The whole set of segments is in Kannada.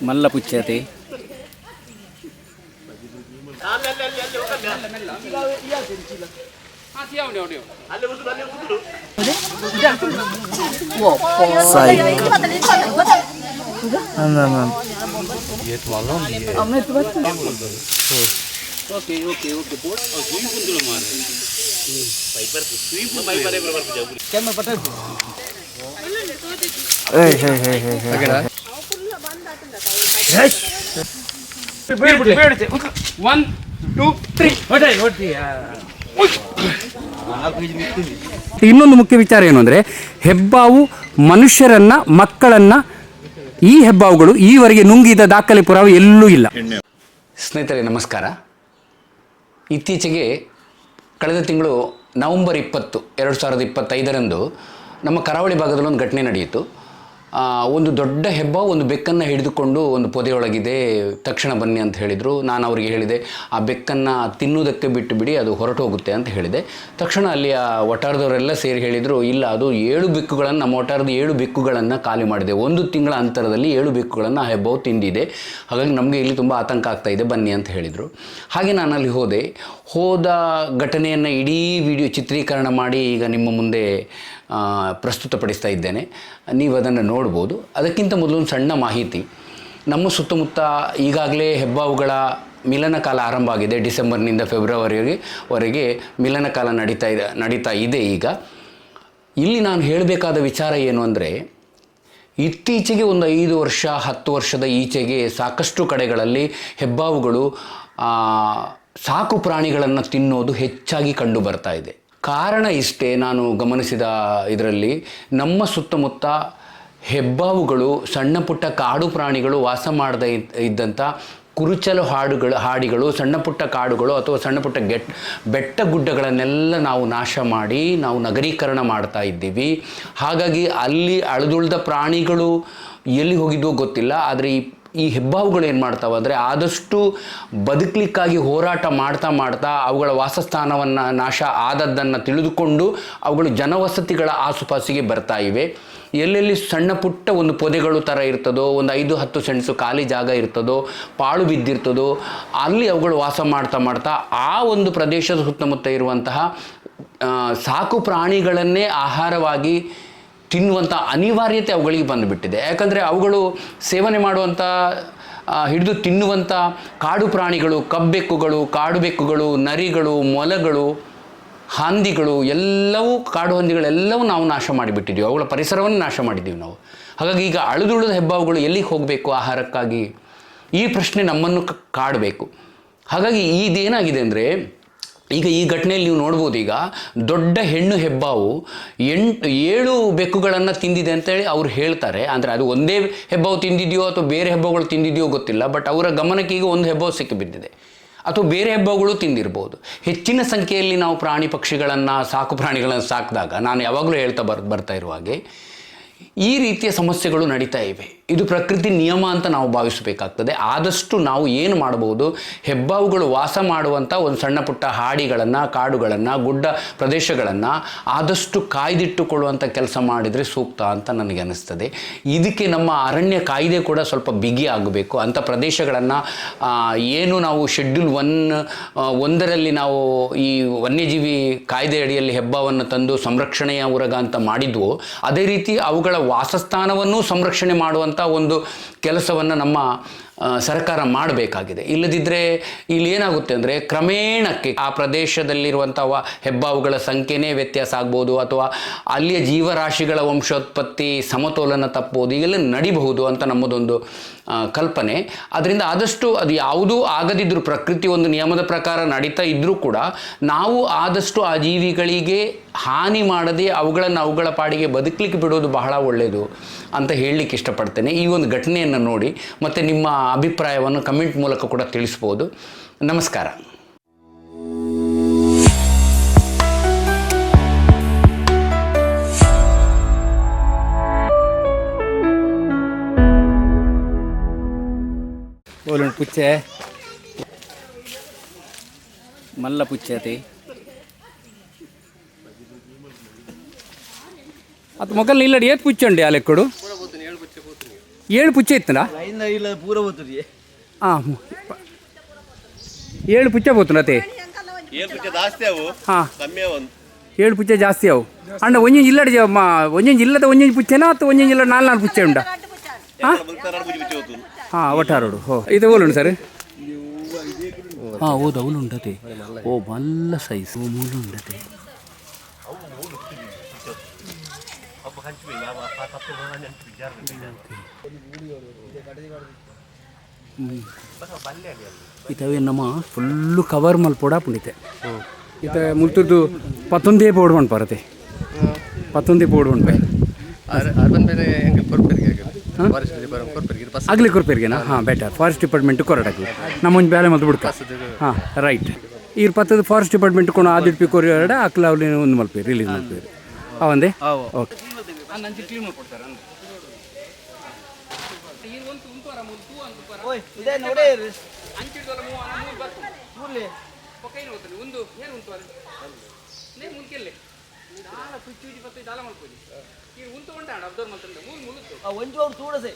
ಮಲ್ಲ ಪುಚ್ಚತೆ ಒನ್ ಟೂ ತ್ರೀ. ಇನ್ನೊಂದು ಮುಖ್ಯ ವಿಚಾರ ಏನು ಅಂದರೆ, ಹೆಬ್ಬಾವು ಮನುಷ್ಯರನ್ನ ಮಕ್ಕಳನ್ನ ಈ ಹೆಬ್ಬಾವುಗಳು ಈವರೆಗೆ ನುಂಗಿದ ದಾಖಲೆ ಪುರಾವೆ ಎಲ್ಲೂ ಇಲ್ಲ. ಸ್ನೇಹಿತರೆ ನಮಸ್ಕಾರ. ಇತ್ತೀಚೆಗೆ ಕಳೆದ ತಿಂಗಳು ನವಂಬರ್ 20, 2025 ನಮ್ಮ ಕರಾವಳಿ ಭಾಗದಲ್ಲಿ ಒಂದು ಘಟನೆ ನಡೆಯಿತು. ಒಂದು ದೊಡ್ಡ ಹೆಬ್ಬಾವು ಒಂದು ಬೆಕ್ಕನ್ನು ಹಿಡಿದುಕೊಂಡು ಒಂದು ಪೊದೆಯೊಳಗಿದೆ, ತಕ್ಷಣ ಬನ್ನಿ ಅಂತ ಹೇಳಿದರು. ನಾನು ಅವರಿಗೆ ಹೇಳಿದೆ, ಆ ಬೆಕ್ಕನ್ನು ತಿನ್ನುವುದಕ್ಕೆ ಬಿಟ್ಟು ಬಿಡಿ, ಅದು ಹೊರಟು ಹೋಗುತ್ತೆ ಅಂತ ಹೇಳಿದೆ. ತಕ್ಷಣ ಅಲ್ಲಿ ಆ ವಟಾರದವರೆಲ್ಲ ಸೇರಿ ಹೇಳಿದರು, ಇಲ್ಲ, ಅದು 7 ಬೆಕ್ಕುಗಳನ್ನು, ನಮ್ಮ ವಟಾರದ 7 ಬೆಕ್ಕುಗಳನ್ನು ಖಾಲಿ ಮಾಡಿದೆ. 1 ತಿಂಗಳ ಅಂತರದಲ್ಲಿ 7 ಬೆಕ್ಕುಗಳನ್ನು ಆ ಹೆಬ್ಬಾವು ತಿಂದಿದೆ. ಹಾಗಾಗಿ ನಮಗೆ ಇಲ್ಲಿ ತುಂಬ ಆತಂಕ ಆಗ್ತಾ ಇದೆ, ಬನ್ನಿ ಅಂತ ಹೇಳಿದರು. ಹಾಗೆ ನಾನು ಅಲ್ಲಿ ಹೋದ ಘಟನೆಯನ್ನು ಇಡೀ ವಿಡಿಯೋ ಚಿತ್ರೀಕರಣ ಮಾಡಿ ಈಗ ನಿಮ್ಮ ಮುಂದೆ ಪ್ರಸ್ತುತಪಡಿಸ್ತಾ ಇದ್ದೇನೆ. ನೀವು ಅದನ್ನು ನೋಡ್ಬೋದು. ಅದಕ್ಕಿಂತ ಮೊದಲು ಒಂದು ಸಣ್ಣ ಮಾಹಿತಿ. ನಮ್ಮ ಸುತ್ತಮುತ್ತ ಈಗಾಗಲೇ ಹೆಬ್ಬಾವುಗಳ ಮಿಲನ ಕಾಲ ಆರಂಭ ಆಗಿದೆ. ಡಿಸೆಂಬರ್ನಿಂದ ಫೆಬ್ರವರಿವರೆಗೆ ಮಿಲನ ಕಾಲ ನಡೀತಾ ಇದೆ. ಈಗ ಇಲ್ಲಿ ನಾನು ಹೇಳಬೇಕಾದ ವಿಚಾರ ಏನು ಅಂದರೆ, ಇತ್ತೀಚೆಗೆ ಒಂದು 5 ವರ್ಷ 10 ವರ್ಷದ ಈಚೆಗೆ ಸಾಕಷ್ಟು ಕಡೆಗಳಲ್ಲಿ ಹೆಬ್ಬಾವುಗಳು ಸಾಕು ಪ್ರಾಣಿಗಳನ್ನು ತಿನ್ನೋದು ಹೆಚ್ಚಾಗಿ ಕಂಡು ಬರ್ತಾ ಇದೆ. ಕಾರಣ ಇಷ್ಟೇ, ನಾನು ಗಮನಿಸಿದ ಇದರಲ್ಲಿ ನಮ್ಮ ಸುತ್ತಮುತ್ತ ಹೆಬ್ಬಾವುಗಳು, ಸಣ್ಣ ಪುಟ್ಟ ಕಾಡು ಪ್ರಾಣಿಗಳು ವಾಸ ಮಾಡದೇ ಇದ್ದಂಥ ಕುರುಚಲು ಹಾಡಿಗಳು, ಸಣ್ಣ ಪುಟ್ಟ ಕಾಡುಗಳು ಅಥವಾ ಸಣ್ಣ ಪುಟ್ಟ ಬೆಟ್ಟ ಗುಡ್ಡಗಳನ್ನೆಲ್ಲ ನಾವು ನಾಶ ಮಾಡಿ ನಾವು ನಗರೀಕರಣ ಮಾಡ್ತಾ ಇದ್ದೀವಿ. ಹಾಗಾಗಿ ಅಲ್ಲಿ ಅಳಿದುಳಿದ ಪ್ರಾಣಿಗಳು ಎಲ್ಲಿ ಹೋಗಿದ್ವೋ ಗೊತ್ತಿಲ್ಲ. ಆದರೆ ಈ ಹೆಬ್ಬಾವುಗಳು ಏನು ಮಾಡ್ತಾವೆ ಅಂದರೆ, ಆದಷ್ಟು ಬದುಕಲಿಕ್ಕಾಗಿ ಹೋರಾಟ ಮಾಡ್ತಾ ಅವುಗಳ ವಾಸಸ್ಥಾನವನ್ನು ನಾಶ ಆದದ್ದನ್ನು ತಿಳಿದುಕೊಂಡು ಅವುಗಳು ಜನವಸತಿಗಳ ಆಸುಪಾಸಿಗೆ ಬರ್ತಾ ಇವೆ. ಎಲ್ಲೆಲ್ಲಿ ಸಣ್ಣ ಪುಟ್ಟ ಒಂದು ಪೊದೆಗಳು ಥರ ಇರ್ತದೋ, ಒಂದು 5-10 ಸೆಣಸು ಖಾಲಿ ಜಾಗ ಇರ್ತದೋ, ಪಾಳು ಬಿದ್ದಿರ್ತದೋ, ಅಲ್ಲಿ ಅವುಗಳು ವಾಸ ಮಾಡ್ತಾ ಆ ಒಂದು ಪ್ರದೇಶದ ಸುತ್ತಮುತ್ತ ಇರುವಂತಹ ಸಾಕು ಪ್ರಾಣಿಗಳನ್ನೇ ಆಹಾರವಾಗಿ ತಿನ್ನುವಂಥ ಅನಿವಾರ್ಯತೆ ಅವುಗಳಿಗೆ ಬಂದುಬಿಟ್ಟಿದೆ. ಯಾಕಂದರೆ ಅವುಗಳು ಸೇವನೆ ಮಾಡುವಂಥ, ಹಿಡಿದು ತಿನ್ನುವಂಥ ಕಾಡು ಪ್ರಾಣಿಗಳು, ಕಬ್ಬೆಕ್ಕುಗಳು, ಕಾಡು ಬೆಕ್ಕುಗಳು, ನರಿಗಳು, ಮೊಲಗಳು, ಹಂದಿಗಳು ಎಲ್ಲವೂ, ಕಾಡು ಹಂದಿಗಳೆಲ್ಲವೂ ನಾವು ನಾಶ ಮಾಡಿಬಿಟ್ಟಿದ್ದೀವಿ. ಅವುಗಳ ಪರಿಸರವನ್ನು ನಾಶ ಮಾಡಿದ್ದೀವಿ ನಾವು. ಹಾಗಾಗಿ ಈಗ ಅಳಿದುಳಿದ ಹೆಬ್ಬಾವುಗಳು ಎಲ್ಲಿಗೆ ಹೋಗಬೇಕು ಆಹಾರಕ್ಕಾಗಿ? ಈ ಪ್ರಶ್ನೆ ನಮ್ಮನ್ನು ಕಾಡಬೇಕು. ಹಾಗಾಗಿ ಇದೇನಾಗಿದೆ ಅಂದರೆ, ಈಗ ಈ ಘಟನೆಯಲ್ಲಿ ನೀವು ನೋಡ್ಬೋದು, ಈಗ ದೊಡ್ಡ ಹೆಣ್ಣು ಹೆಬ್ಬಾವು 7 ಬೆಕ್ಕುಗಳನ್ನು ತಿಂದಿದೆ ಅಂತೇಳಿ ಅವ್ರು ಹೇಳ್ತಾರೆ. ಅಂದರೆ ಅದು ಒಂದೇ ಹೆಬ್ಬಾವು ತಿಂದಿದೆಯೋ ಅಥವಾ ಬೇರೆ ಹೆಬ್ಬಾವುಗಳು ತಿಂದಿದೆಯೋ ಗೊತ್ತಿಲ್ಲ. ಬಟ್ ಅವರ ಗಮನಕ್ಕೆ ಈಗ ಒಂದು ಹೆಬ್ಬಾವು ಸಿಕ್ಕಿಬಿದ್ದಿದೆ, ಅಥವಾ ಬೇರೆ ಹೆಬ್ಬಾವುಗಳು ತಿಂದಿರ್ಬೋದು. ಹೆಚ್ಚಿನ ಸಂಖ್ಯೆಯಲ್ಲಿ ನಾವು ಪ್ರಾಣಿ ಪಕ್ಷಿಗಳನ್ನು, ಸಾಕು ಪ್ರಾಣಿಗಳನ್ನು ಸಾಕಿದಾಗ, ನಾನು ಯಾವಾಗಲೂ ಹೇಳ್ತಾ ಬರ್ತಾ ಇರುವ ಹಾಗೆ, ಈ ರೀತಿಯ ಸಮಸ್ಯೆಗಳು ನಡೀತಾ ಇವೆ. ಇದು ಪ್ರಕೃತಿ ನಿಯಮ ಅಂತ ನಾವು ಭಾವಿಸಬೇಕಾಗ್ತದೆ. ಆದಷ್ಟು ನಾವು ಏನು ಮಾಡ್ಬೋದು, ಹೆಬ್ಬಾವುಗಳು ವಾಸ ಮಾಡುವಂಥ ಒಂದು ಸಣ್ಣ ಪುಟ್ಟ ಹಾಡಿಗಳನ್ನು, ಕಾಡುಗಳನ್ನು, ಗುಡ್ಡ ಪ್ರದೇಶಗಳನ್ನು ಆದಷ್ಟು ಕಾಯ್ದಿಟ್ಟುಕೊಳ್ಳುವಂಥ ಕೆಲಸ ಮಾಡಿದರೆ ಸೂಕ್ತ ಅಂತ ನನಗೆ ಅನ್ನಿಸ್ತದೆ. ಇದಕ್ಕೆ ನಮ್ಮ ಅರಣ್ಯ ಕಾಯ್ದೆ ಕೂಡ ಸ್ವಲ್ಪ ಬಿಗಿ ಆಗಬೇಕು. ಅಂಥ ಪ್ರದೇಶಗಳನ್ನು ಏನು ನಾವು ಶೆಡ್ಯೂಲ್ 1ರಲ್ಲಿ ನಾವು ಈ ವನ್ಯಜೀವಿ ಕಾಯ್ದೆ ಅಡಿಯಲ್ಲಿ ಹೆಬ್ಬಾವನ್ನು ತಂದು ಸಂರಕ್ಷಣೆಯ ಉರಗ ಅಂತ ಮಾಡಿದ್ವು, ಅದೇ ರೀತಿ ಅವುಗಳ ವಾಸಸ್ಥಾನವನ್ನು ಸಂರಕ್ಷಣೆ ಮಾಡುವಂಥ ಒಂದು ಕೆಲಸವನ್ನು ನಮ್ಮ ಸರ್ಕಾರ ಮಾಡಬೇಕಾಗಿದೆ. ಇಲ್ಲದಿದ್ದರೆ ಇಲ್ಲಿ ಏನಾಗುತ್ತೆ ಅಂದರೆ, ಕ್ರಮೇಣಕ್ಕೆ ಆ ಪ್ರದೇಶದಲ್ಲಿರುವಂಥ ಹೆಬ್ಬಾವುಗಳ ಸಂಖ್ಯೆನೇ ವ್ಯತ್ಯಾಸ ಆಗ್ಬೋದು, ಅಥವಾ ಅಲ್ಲಿಯ ಜೀವರಾಶಿಗಳ ವಂಶೋತ್ಪತ್ತಿ ಸಮತೋಲನ ತಪ್ಪಬಹುದು, ಈಗೆಲ್ಲ ನಡಿಬಹುದು ಅಂತ ನಮ್ಮದೊಂದು ಕಲ್ಪನೆ. ಅದರಿಂದ ಆದಷ್ಟು ಅದು ಯಾವುದೂ ಆಗದಿದ್ದರೂ, ಪ್ರಕೃತಿ ಒಂದು ನಿಯಮದ ಪ್ರಕಾರ ನಡೀತಾ ಇದ್ದರೂ ಕೂಡ ನಾವು ಆದಷ್ಟು ಆ ಜೀವಿಗಳಿಗೆ ಹಾನಿ ಮಾಡದೆ ಅವುಗಳ ಪಾಡಿಗೆ ಬದುಕಲಿಕ್ಕೆ ಬಿಡೋದು ಬಹಳ ಒಳ್ಳೆಯದು ಅಂತ ಹೇಳಲಿಕ್ಕೆ ಇಷ್ಟಪಡ್ತೇನೆ. ಈ ಒಂದು ಘಟನೆಯನ್ನು ನೋಡಿ ಮತ್ತು ನಿಮ್ಮ ಅಭಿಪ್ರಾಯವನ್ನು ಕಮೆಂಟ್ ಮೂಲಕ ಕೂಡ ತಿಳಿಸ್ಬೋದು. ನಮಸ್ಕಾರ. ಓಲುಂಡು ಪುಚ್ಚೆ ಮಲ್ಲ ಪುಚ್ಚತೆ ಅದು ಮೊಗಲ್ ಇಲ್ಲಡಿ ಏತ್ ಪುಚ್ಚಂಡಿ ಆ ಲೆಕ್ಕಡು 7 ಪುಚ್ಚ ಇತ್ತಲ್ಲ ಇಲ್ಲ ಪೂರ ಹೋಗ್ತದೆ ಹಾಂ 7 ಪುಚ್ಚ ಬೋತುನ ಅದೇ ಜಾಸ್ತಿ ಅವು ಹಾಂ ಕಮ್ಮಿ ಅವು 7 ಪುಚ್ಚ ಜಾಸ್ತಿ ಅವು ಅಂಡ ಒಂಜೊಂದು ಇಲ್ಲಡ ಒಂಜೊಂದು ಇಲ್ಲದ ಒಂಜೊಂದು ಪುಚ್ಚನಾ ಅಥವಾ ಒಂಜೊಂದು ಇಲ್ಲ 4 ಪುಚ್ಚ ಉಂಟಾ ಹಾಂ ಹಾಂ ಒಟ್ಟಾರೋಡು ಹೋ ಇದು ಓಲುಂಡು ಸರ್ ಹಾಂ ಹೌದು ಅವಳು ಉಂಟತೆ ಓ ಮಲ್ಲ ಸೈಜ್ ಓ ಮೂಲು ಉಂಟತೆ ಇತವೆ ನಮ್ಮ ಫುಲ್ಲು ಕವರ್ ಮಲ್ಪೋಡ ಪುಂಡಿತೆ ಇತ ಮುಲ್ತದ್ದು 11 ಪೋಡ್ ಮನ್ಪಾರತೆ 11 ಪೋಡ್ ಮನ್ಪೆ ಆಗ್ಲಿ ಕೊರ್ಪೇರಿಗೆನಾ ಹಾಂ ಬೆಟರ್ ಫಾರೆಸ್ಟ್ ಡಿಪಾರ್ಟ್ಮೆಂಟ್ ಕೊರಡಾಗ್ಲಿ ನಮ್ಮೊಂದು ಬೇಲೆ ಮತ್ತು ಬಿಡ್ಕ ಹಾಂ ರೈಟ್ ಈಗ ಪತ್ತದ ಫಾರೆಸ್ಟ್ ಡಿಪಾರ್ಟ್ಮೆಂಟ್ ಕೊಂಡು ಆದಿರ್ಪಿ ಕೊರಿಯಾಡ ಅಕ್ಲ ಅವ್ಲಿ ಒಂದು ಮಲ್ಪೇರಿ ರಿಲೀಸ್ ಮಲ್ಪೇರಿ ಅವಂದೇ ಓಕೆ ಒಂಚು ಅವ್ರು ತೂಡಸೆ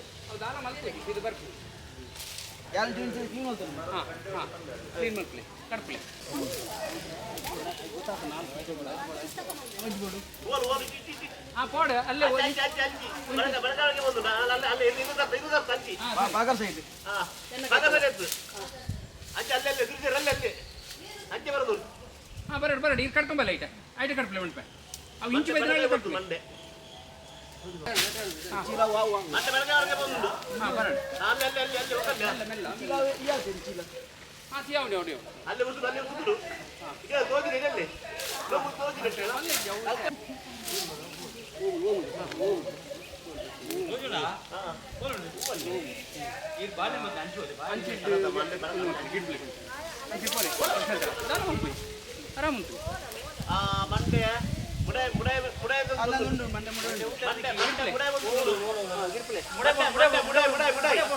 ಬರಡಿ ಈಗ ಕಟ್ಕೊಂಬಲ್ಲ ಐಟ ಐಟ ಕಟ್ಪಲೆ ಉಂಟು ಅವು ಇಂಚು ಬೆದ್ರಲ್ಲಿ ಕೊಟ್ಟು ಆರಾಮುಂಟು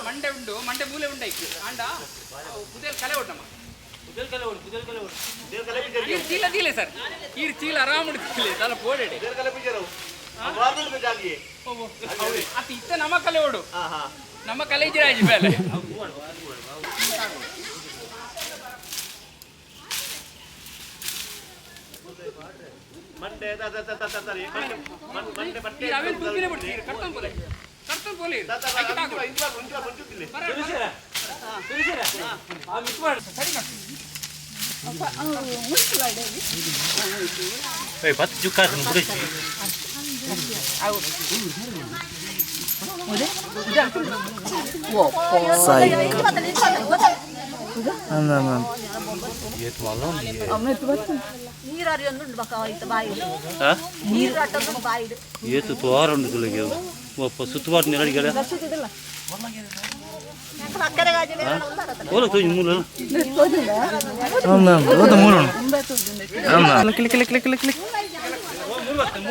ಮಂಡೆ ಉಂಡು ಮಂಡೆ ಮೂಲೆ ಉಂಡಾಯ್ತು ಅಂಡ ಕುದೇಲ್ ಕಲೆ ಒಟ್ಟಮ್ಮ ಚೀಲ ಚೀಲ ಸರ್ ಈ ಚೀಲ ಆರಾಮ್ ತಲ ಪೋಡೆಡೆ ಅತ್ತ ಇತ್ತ ನಮ್ಮ ಕಲೆ ಓಡು ನಮ್ಮ ಕಲೆ ಇದ್ದೀರ ಆಜಿ ಮೇಲೆ ಏತು ತೋರುಂಡು ತುಳಿಗೆ ಸುತ್ತುವಾರ ನೆರಡಿಗೆಲ್ಲ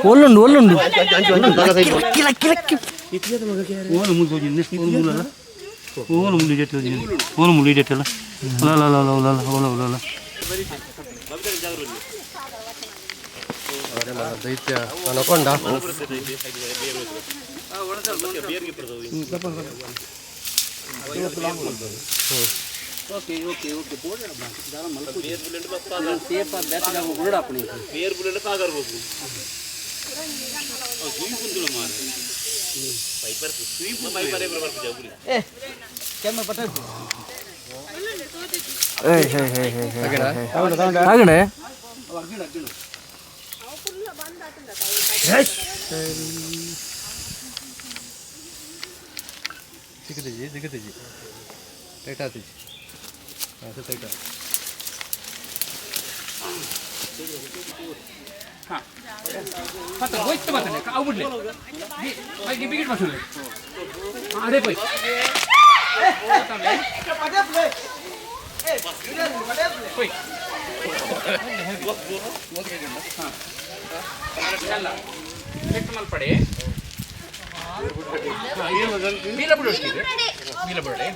ಒಲ್ಲುಂಡು ಒಲ್ಲುಂಡು ಓಲು ಮುಗಿದು ಓಲು ಮುಗಿದೆಲ್ಲ ಓಲು ಮುಗಿದೆಲ್ಲ ಅಲ್ಲ ಅಲ್ಲ ಅಲ್ಲ ಅಲ್ಲ ಓಲ ಓಲ ದೈತ್ಯ ಅನಕೊಂಡ ಓಕೆ ಓಕೆ ಓಕೆ ಸೇಫ್ ಬೇಡ ಅಪ್ಪಣಿ ಬೇರ್ ಬುಲೆಟ್ ಕಾಗರ್ಬೇಕು ಆಗಣೆ ಸಿಗತೇಜಿ ಸಿಗತೇಜಿ ಟೈಟ್ ಆತೇಜಿ ಅದು ಟೈಟ್ ಹಾಂ ಮತ್ತೆ ಹೋಯ್ತು ಮಾತಾನೆ ಅವು ಬಿಡ್ಲಿ ಹಾಗೆ ಬಿಗಿಟ್ ಮಾಡ್ಸೋದು ಅದೇ ಪೈ ಮಲ್ಪಡೆ ಬೀಲ ಬಿಡು ಬೀಲ ಬಿಡೆ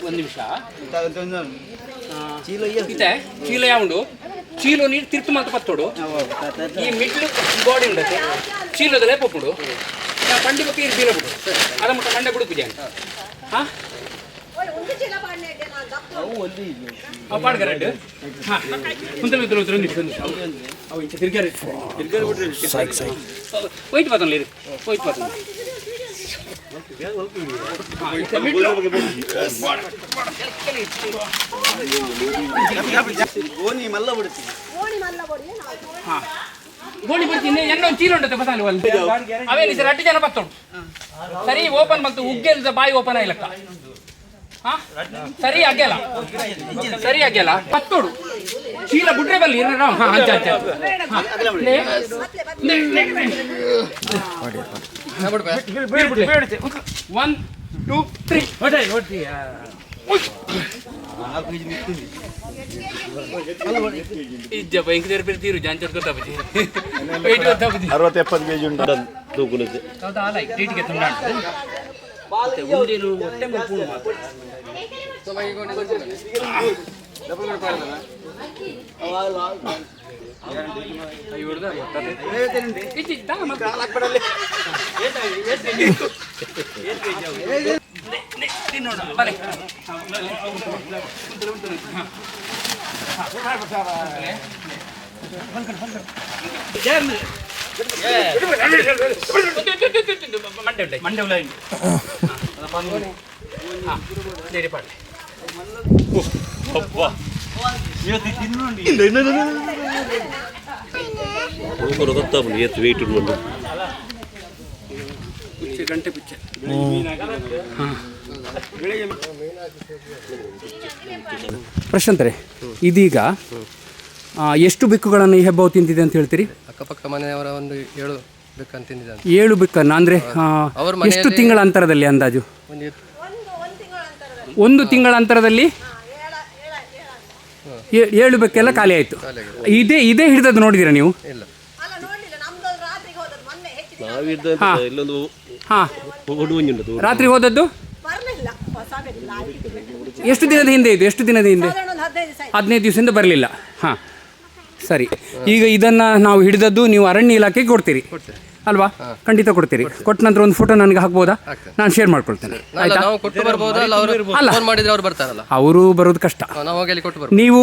ಒಂದು ನಿಮಿಷ. ಇತ್ತೆ ಚೀಲ ಯಾವುದು ಚೀಲ ನೀರು ತಿರ್ತು ಮತ್ತು ಪತ್ತೋಡು ಈ ಮಿಡ್ಲು ಬಾಡಿ ಉಂಡತೆ ಚೀಲದಲ್ಲೇ ಪೊಪ್ಪುಡು ಪಂಡಿ ಬಗ್ಗೆ ಇರು ಚೀಲ ಬಿಡು ಅದ ಮುಟ್ಟ ಮಂಡೆ ಬಿಡು ಪೂಜೆ ಹಾಂ ಪಾಡ್ಗರಡ್ಡು ಹಾಂ ಕುಂತ ಅವು ಇಂಚ ತಿರ್ಗಾರಿ ಹೋಯ್ತು ಪಾತಲ್ಲ ಇರು ಹೋಯ್ತು ಪಾತಲ್ಲ ಗೋಣಿ ಬಿಡ್ತೀನಿ ಎಲ್ಲ ಒಂದು ಚೀಲ ಉಂಟತ್ತೆ ಬಸಾಲಿ ಒಂದು ಅವೇನು ಸರ್ 8 ಜನ ಬತ್ತೋಡು ಸರಿ ಓಪನ್ ಮತ್ತು ಉಗ್ಗೆಲ್ದ ಬಾಯಿ ಓಪನ್ ಆಗಿಲ್ಲಕ್ಕ ಹಾಂ ಸರಿ ಆಗ್ಯಲ್ಲ ಸರಿ ಆಗ್ಯಲ್ಲ ಬತ್ತೋಡು ಚೀಲ ಬಿಟ್ರೆ ಬಲ್ಲಿ ಹಾಂ ಹಂಚ ಹಂಚ 1 2 3 ಇಜ್ಜಪ್ಪ ಇಂಕ ತೀರು ಜಾಂಚರ್ ಗೊತ್ತಾಗ್ಬಿಟ್ಟು 60-70 kg ಉಂಟು ತೂಕುಲದ್ದು ಹೌದಾ ಅಲ್ಲ ಟೀಟಿಗೆ ತುಂಡಾಡ್ತು ಉಂಡಿರು ಹೊಟ್ಟೆ ಮಲ್ಪೂಣು ಮಾತ್ರ ವೆಯ್ಟ್ ಉಂಟು ಗಂಟೆ ಪಿಚ್ಚೆ ಪ್ರಶಾಂತರೇ ಇದೀಗ ಎಷ್ಟು ಬೆಕ್ಕುಗಳನ್ನು ಈ ಹೆಬ್ಬಾವು ತಿಂತಿದೆ ಅಂತ ಹೇಳ್ತೀರಿ? ಅಕ್ಕಪಕ್ಕ ಮನೆಯವರ ಒಂದು 7 ಬೆಕ್ಕನ್ನು ತಿಂದಿದ್ದಾನೆ. 7 ಬೆಕ್ಕನ್ನು ಅಂದರೆ ಎಷ್ಟು ತಿಂಗಳ ಅಂತರದಲ್ಲಿ ಅಂದಾಜು? ಒಂದು ತಿಂಗಳ ಅಂತರದಲ್ಲಿ 7 ಬೆಕ್ಕೆಲ್ಲ ಖಾಲಿ ಆಯಿತು. ಇದೇ ಹಿಡಿದದ್ದು ನೋಡಿದ್ದೀರಾ ನೀವು? ಹಾಂ ರಾತ್ರಿ ಹೋದದ್ದು ಎಷ್ಟು ದಿನದ ಹಿಂದೆ ಇದು? ಎಷ್ಟು ದಿನದ ಹಿಂದೆ? 15 ದಿವಸದಿಂದ ಬರಲಿಲ್ಲ. ಹಾಂ ಸರಿ. ಈಗ ಇದನ್ನು ನಾವು ಹಿಡಿದದ್ದು ನೀವು ಅರಣ್ಯ ಇಲಾಖೆಗೆ ಕೊಡ್ತೀರಿ ಅಲ್ವಾ? ಖಂಡಿತ ಕೊಡ್ತೀರಿ. ಕೊಟ್ಟ ನಂತರ ಒಂದು ಫೋಟೋ ನನಗೆ ಹಾಕ್ಬೋದಾ? ನಾನು ಶೇರ್ ಮಾಡ್ಕೊಳ್ತೇನೆ. ಅವರು ಬರೋದು ಕಷ್ಟ. ನೀವು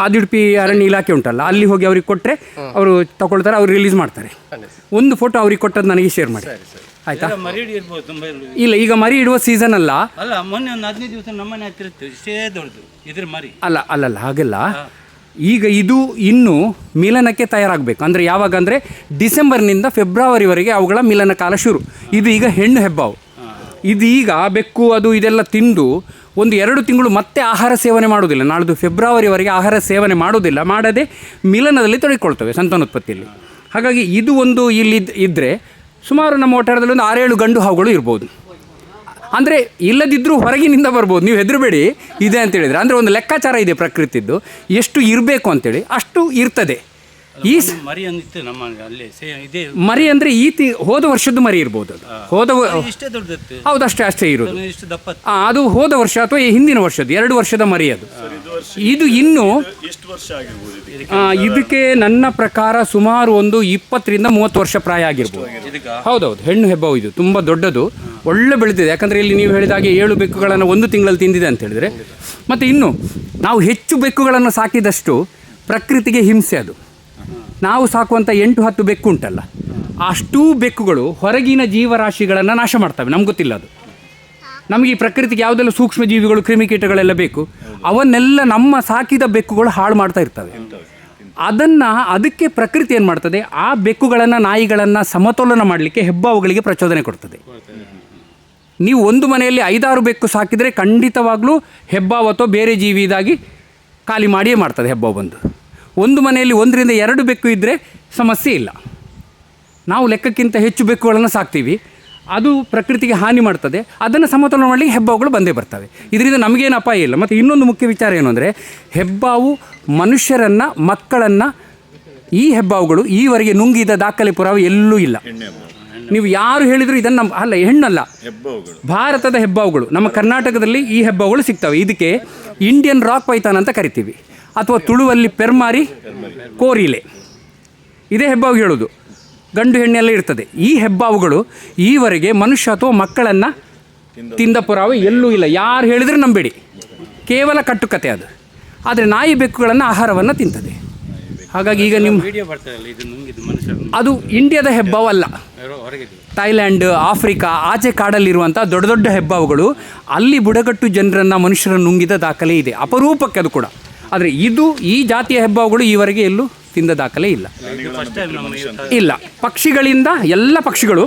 ಆದಿಡುಪಿ ಅರಣ್ಯ ಇಲಾಖೆ ಉಂಟಲ್ಲ, ಅಲ್ಲಿ ಹೋಗಿ ಅವ್ರಿಗೆ ಕೊಟ್ಟರೆ ಅವರು ತಗೊಳ್ತಾರೆ, ಅವ್ರು ರಿಲೀಸ್ ಮಾಡ್ತಾರೆ. ಒಂದು ಫೋಟೋ ಅವ್ರಿಗೆ ಕೊಟ್ಟದ್ದು ನನಗೆ ಶೇರ್ ಮಾಡಿ ಆಯ್ತಾ? ಇಲ್ಲ, ಈಗ ಮರಿ ಇಡುವ ಸೀಸನ್ ಅಲ್ಲ. ಮೊನ್ನೆ ಒಂದು 15 ದಿವಸ ನಮ್ಮನೆ ಹತ್ತಿರ ಇಷ್ಟೇ ದೊಡ್ಡದು ಇದ್ರ ಮರಿ. ಅಲ್ಲಲ್ಲ ಹಾಗೆಲ್ಲ. ಈಗ ಇದು ಇನ್ನೂ ಮಿಲನಕ್ಕೆ ತಯಾರಾಗಬೇಕು. ಅಂದರೆ ಯಾವಾಗ ಅಂದರೆ ಡಿಸೆಂಬರ್ನಿಂದ ಫೆಬ್ರವರಿವರೆಗೆ ಅವುಗಳ ಮಿಲನ ಕಾಲ ಶುರು. ಇದು ಈಗ ಹೆಣ್ಣು ಹೆಬ್ಬಾವು. ಇದೀಗ ಬೆಕ್ಕು ಅದು ಇದೆಲ್ಲ ತಿಂದು ಒಂದು 2 ತಿಂಗಳು ಮತ್ತೆ ಆಹಾರ ಸೇವನೆ ಮಾಡೋದಿಲ್ಲ. ನಾಳ್ದು ಫೆಬ್ರವರಿವರೆಗೆ ಆಹಾರ ಸೇವನೆ ಮಾಡೋದಿಲ್ಲ, ಮಾಡದೆ ಮಿಲನದಲ್ಲಿ ತೊಡಗಿಕೊಳ್ತವೆ, ಸಂತಾನೋತ್ಪತ್ತಿಯಲ್ಲಿ. ಹಾಗಾಗಿ ಇದು ಒಂದು ಇಲ್ಲಿ ಇದ್ದರೆ ಸುಮಾರು ನಮ್ಮ ಒಟ್ಟಾರದಲ್ಲಿ ಒಂದು 6-7 ಗಂಡು ಹಾವುಗಳು ಇರ್ಬೋದು. ಅಂದರೆ ಇಲ್ಲದಿದ್ದರೂ ಹೊರಗಿನಿಂದ ಬರ್ಬೋದು. ನೀವು ಹೆದರಬೇಡಿ ಇದೆ ಅಂತೇಳಿದರೆ. ಅಂದರೆ ಒಂದು ಲೆಕ್ಕಾಚಾರ ಇದೆ ಪ್ರಕೃತಿದ್ದು, ಎಷ್ಟು ಇರಬೇಕು ಅಂತೇಳಿ ಅಷ್ಟು ಇರ್ತದೆ. ಈ ಮರಿ ಅಂದರೆ ಹೋದ ವರ್ಷದ್ದು ಮರಿ ಇರ್ಬೋದು. ಅದು ಹೌದು, ಅಷ್ಟೇ ಇರೋದು. ಅದು ಹೋದ ವರ್ಷ ಅಥವಾ ಹಿಂದಿನ ವರ್ಷದ್ದು 2 ವರ್ಷದ ಮರಿ ಅದು. ಇದು ಇನ್ನು ಇದಕ್ಕೆ ನನ್ನ ಪ್ರಕಾರ ಸುಮಾರು ಒಂದು 20-30 ವರ್ಷ ಪ್ರಾಯ ಆಗಿರ್ಬೋದು. ಹೌದೌದು, ಹೆಣ್ಣು ಹೆಬ್ಬಾವು ಇದು ತುಂಬ ದೊಡ್ಡದು, ಒಳ್ಳೆ ಬೆಳೆದಿದೆ. ಯಾಕಂದರೆ ಇಲ್ಲಿ ನೀವು ಹೇಳಿದಾಗೆ 7 ಬೆಕ್ಕುಗಳನ್ನು 1 ತಿಂಗಳಲ್ಲಿ ತಿಂದಿದೆ ಅಂತ ಹೇಳಿದರೆ. ಮತ್ತು ಇನ್ನು ನಾವು ಹೆಚ್ಚು ಬೆಕ್ಕುಗಳನ್ನು ಸಾಕಿದಷ್ಟು ಪ್ರಕೃತಿಗೆ ಹಿಂಸೆ. ಅದು ನಾವು ಸಾಕುವಂಥ 8-10 ಬೆಕ್ಕು ಉಂಟಲ್ಲ, ಅಷ್ಟೂ ಬೆಕ್ಕುಗಳು ಹೊರಗಿನ ಜೀವರಾಶಿಗಳನ್ನು ನಾಶ ಮಾಡ್ತವೆ. ನಮ್ಗೆ ಗೊತ್ತಿಲ್ಲ ಅದು. ನಮಗೆ ಈ ಪ್ರಕೃತಿಗೆ ಯಾವುದೆಲ್ಲ ಸೂಕ್ಷ್ಮ ಜೀವಿಗಳು, ಕ್ರಿಮಿಕೀಟಗಳೆಲ್ಲ ಬೇಕು, ಅವನ್ನೆಲ್ಲ ನಮ್ಮ ಸಾಕಿದ ಬೆಕ್ಕುಗಳು ಹಾಳು ಮಾಡ್ತಾ ಇರ್ತವೆ. ಅದಕ್ಕೆ ಪ್ರಕೃತಿ ಏನು ಮಾಡ್ತದೆ, ಆ ಬೆಕ್ಕುಗಳನ್ನು, ನಾಯಿಗಳನ್ನು ಸಮತೋಲನ ಮಾಡಲಿಕ್ಕೆ ಹೆಬ್ಬಾವುಗಳಿಗೆ ಪ್ರಚೋದನೆ ಕೊಡ್ತದೆ. ನೀವು ಒಂದು ಮನೆಯಲ್ಲಿ 5-6 ಬೆಕ್ಕು ಸಾಕಿದರೆ ಖಂಡಿತವಾಗ್ಲೂ ಹೆಬ್ಬಾವು ಅಥವಾ ಬೇರೆ ಜೀವಿ ಇದಾಗಿ ಖಾಲಿ ಮಾಡಿಯೇ ಮಾಡ್ತದೆ ಹೆಬ್ಬಾವು ಬಂದು. ಒಂದು ಮನೆಯಲ್ಲಿ 1-2 ಬೆಕ್ಕು ಇದ್ದರೆ ಸಮಸ್ಯೆ ಇಲ್ಲ. ನಾವು ಲೆಕ್ಕಕ್ಕಿಂತ ಹೆಚ್ಚು ಬೆಕ್ಕುಗಳನ್ನು ಸಾಕ್ತೀವಿ, ಅದು ಪ್ರಕೃತಿಗೆ ಹಾನಿ ಮಾಡ್ತದೆ. ಅದನ್ನು ಸಮತೋಲನ ಮಾಡಲಿಕ್ಕೆ ಹೆಬ್ಬಾವುಗಳು ಬಂದೇ ಬರ್ತವೆ. ಇದರಿಂದ ನಮಗೇನು ಅಪಾಯ ಇಲ್ಲ. ಮತ್ತು ಇನ್ನೊಂದು ಮುಖ್ಯ ವಿಚಾರ ಏನು ಅಂದರೆ, ಹೆಬ್ಬಾವು ಮನುಷ್ಯರನ್ನು, ಮಕ್ಕಳನ್ನು, ಈ ಹೆಬ್ಬಾವುಗಳು ಈವರೆಗೆ ನುಂಗಿದ ದಾಖಲೆ ಪುರಾವೆ ಎಲ್ಲೂ ಇಲ್ಲ. ನೀವು ಯಾರು ಹೇಳಿದ್ರು ಇದನ್ನು ಅಲ್ಲ, ಹೆಣ್ಣಲ್ಲ, ಭಾರತದ ಹೆಬ್ಬಾವುಗಳು. ನಮ್ಮ ಕರ್ನಾಟಕದಲ್ಲಿ ಈ ಹೆಬ್ಬಾವುಗಳು ಸಿಗ್ತವೆ. ಇದಕ್ಕೆ ಇಂಡಿಯನ್ ರಾಕ್ ಪೈಥಾನ್ ಅಂತ ಕರಿತೀವಿ, ಅಥವಾ ತುಳುವಲ್ಲಿ ಪೆರ್ಮಾರಿ ಕೋರಿಲೆ, ಇದೇ ಹೆಬ್ಬಾವು ಹೇಳೋದು. ಗಂಡು ಹೆಣ್ಣೆಲ್ಲ ಇರ್ತದೆ. ಈ ಹೆಬ್ಬಾವುಗಳು ಈವರೆಗೆ ಮನುಷ್ಯ ಅಥವಾ ಮಕ್ಕಳನ್ನು ತಿಂದ ಪುರಾವೆ ಎಲ್ಲೂ ಇಲ್ಲ. ಯಾರು ಹೇಳಿದ್ರೆ ನಂಬೇಡಿ, ಕೇವಲ ಕಟ್ಟುಕತೆ ಅದು. ಆದರೆ ನಾಯಿ ಬೆಕ್ಕುಗಳನ್ನು ಆಹಾರವನ್ನು ತಿಂತದೆ. ಹಾಗಾಗಿ ಈಗ ನಿಮ್ಮ ಅದು ಇಂಡಿಯಾದ ಹೆಬ್ಬಾವು ಅಲ್ಲ, ಥೈಲ್ಯಾಂಡ್, ಆಫ್ರಿಕಾ ಆಚೆ ಕಾಡಲ್ಲಿರುವಂಥ ದೊಡ್ಡ ದೊಡ್ಡ ಹೆಬ್ಬಾವುಗಳು, ಅಲ್ಲಿ ಬುಡಕಟ್ಟು ಜನರನ್ನು ಮನುಷ್ಯರನ್ನು ನುಂಗಿದ ದಾಖಲೆ ಇದೆ, ಅಪರೂಪಕ್ಕೆ ಅದು ಕೂಡ. ಆದರೆ ಇದು ಈ ಜಾತಿಯ ಹೆಬ್ಬಾವುಗಳು ಈವರೆಗೆ ಎಲ್ಲೂ ತಿಂದ ದಾಖಲೆ ಇಲ್ಲ. ಇಲ್ಲ, ಪಕ್ಷಿಗಳಿಂದ ಎಲ್ಲ ಪಕ್ಷಿಗಳು,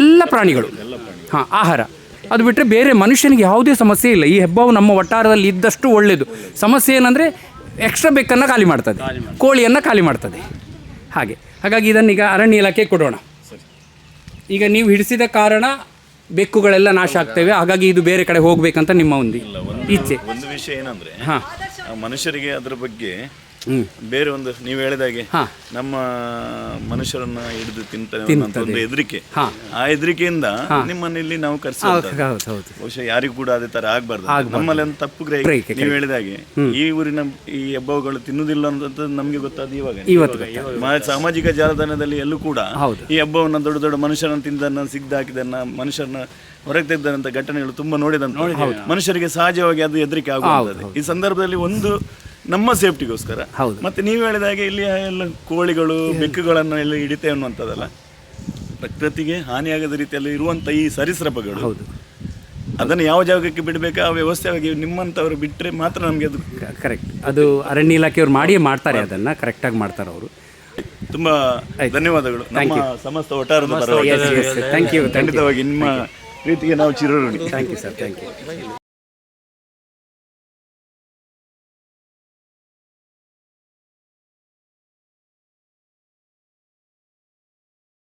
ಎಲ್ಲ ಪ್ರಾಣಿಗಳು, ಹಾಂ, ಆಹಾರ. ಅದು ಬಿಟ್ಟರೆ ಬೇರೆ ಮನುಷ್ಯನಿಗೆ ಯಾವುದೇ ಸಮಸ್ಯೆ ಇಲ್ಲ. ಈ ಹೆಬ್ಬಾವು ನಮ್ಮ ವಠಾರದಲ್ಲಿ ಇದ್ದಷ್ಟು ಒಳ್ಳೆಯದು. ಸಮಸ್ಯೆ ಏನಂದರೆ ಎಕ್ಸ್ಟ್ರಾ ಬೆಕ್ಕನ್ನು ಖಾಲಿ ಮಾಡ್ತದೆ, ಕೋಳಿಯನ್ನು ಖಾಲಿ ಮಾಡ್ತದೆ. ಹಾಗಾಗಿ ಇದನ್ನೀಗ ಅರಣ್ಯ ಇಲಾಖೆ ಕೊಡೋಣ. ಈಗ ನೀವು ಹಿಡಿಸಿದ ಕಾರಣ ಬೆಕ್ಕುಗಳೆಲ್ಲ ನಾಶ ಆಗ್ತವೆ. ಹಾಗಾಗಿ ಇದು ಬೇರೆ ಕಡೆ ಹೋಗ್ಬೇಕಂತ ನಿಮ್ಮ ಒಂದು ಇಚ್ಛೆ. ಒಂದು ವಿಷಯ ಏನಂದ್ರೆ, ಮನುಷ್ಯರಿಗೆ ಅದರ ಬಗ್ಗೆ ಬೇರೆ ಒಂದು ನೀವು ಹೇಳಿದಾಗೆ ನಮ್ಮ ಮನುಷ್ಯರನ್ನ ಹಿಡಿದು ತಿಂತಾರೆ ಒಂದು ಹೆದರಿಕೆ. ಆ ಹೆದರಿಕೆಯಿಂದ ನಿಮ್ಮನ್ನ ಇಲ್ಲಿ ನಾವು ಕರೆಸೋದು. ಬಹುಶಃ ಯಾರಿಗೂ ಕೂಡ ಅದೇ ತರ ಆಗ್ಬಾರ್ದು. ನಮ್ಮಲ್ಲಿ ಒಂದು ತಪ್ಪು ಗ್ರಹಿಕೆ. ನೀವು ಹೇಳಿದಾಗೆ ಈ ಊರಿನ ಈ ಹೆಬ್ಬಾವುಗಳು ತಿನ್ನುವುದಿಲ್ಲ ಅನ್ನೋದು ನಮ್ಗೆ ಗೊತ್ತಾದ ಇವಾಗ. ಸಾಮಾಜಿಕ ಜಾಲತಾಣದಲ್ಲಿ ಎಲ್ಲೂ ಕೂಡ ಈ ಹಬ್ಬವನ್ನ ದೊಡ್ಡ ದೊಡ್ಡ ಮನುಷ್ಯರನ್ನು ತಿಂದನ್ನ ಸಿಗ್ದಾಕಿದನ್ನ ಮನುಷ್ಯರನ್ನ ಹೊರಗೆ ತೆಗೆದಂತ ಘಟನೆಗಳು ತುಂಬಾ ನೋಡಿದಂತ ಮನುಷ್ಯರಿಗೆ ಸಹಜವಾಗಿ ಅದು ಹೆದರಿಕೆ ಆಗುತ್ತದೆ. ಈ ಸಂದರ್ಭದಲ್ಲಿ ಒಂದು ನಮ್ಮ ಸೇಫ್ಟಿಗೋಸ್ಕರ ಮತ್ತೆ ನೀವು ಹೇಳಿದಾಗೆ ಇಲ್ಲಿ ಎಲ್ಲ ಕೋಳಿಗಳು ಬೆಕ್ಕುಗಳನ್ನು ಎಲ್ಲ ಹಿಡಿತೇವೆ ಅನ್ನುವಂಥದ್ದಲ್ಲ, ಪ್ರಕೃತಿಗೆ ಹಾನಿಯಾಗದ ರೀತಿಯಲ್ಲಿ ಇರುವಂಥ ಈ ಸರೀಸೃಪಗಳು, ಅದನ್ನು ಯಾವ ಜಾಗಕ್ಕೆ ಬಿಡಬೇಕು ಆ ವ್ಯವಸ್ಥೆಯಾಗಿ ನಿಮ್ಮಂಥವ್ರು ಬಿಟ್ಟರೆ ಮಾತ್ರ ನಮಗೆ ಅದು ಕರೆಕ್ಟ್. ಅದು ಅರಣ್ಯ ಇಲಾಖೆಯವರು ಮಾಡ್ತಾರೆ, ಅದನ್ನು ಕರೆಕ್ಟಾಗಿ ಮಾಡ್ತಾರೆ ಅವರು. ತುಂಬ ಧನ್ಯವಾದಗಳು. ನಮ್ಮ ಸಮಸ್ತ ವಠಾರದ ಪರವಾಗಿ ಥ್ಯಾಂಕ್ ಯು. ಖಂಡಿತವಾಗಿ ನಿಮ್ಮ ಪ್ರೀತಿಗೆ ನಾವು ಚಿರಋಣಿ. Thank you sir, thank you.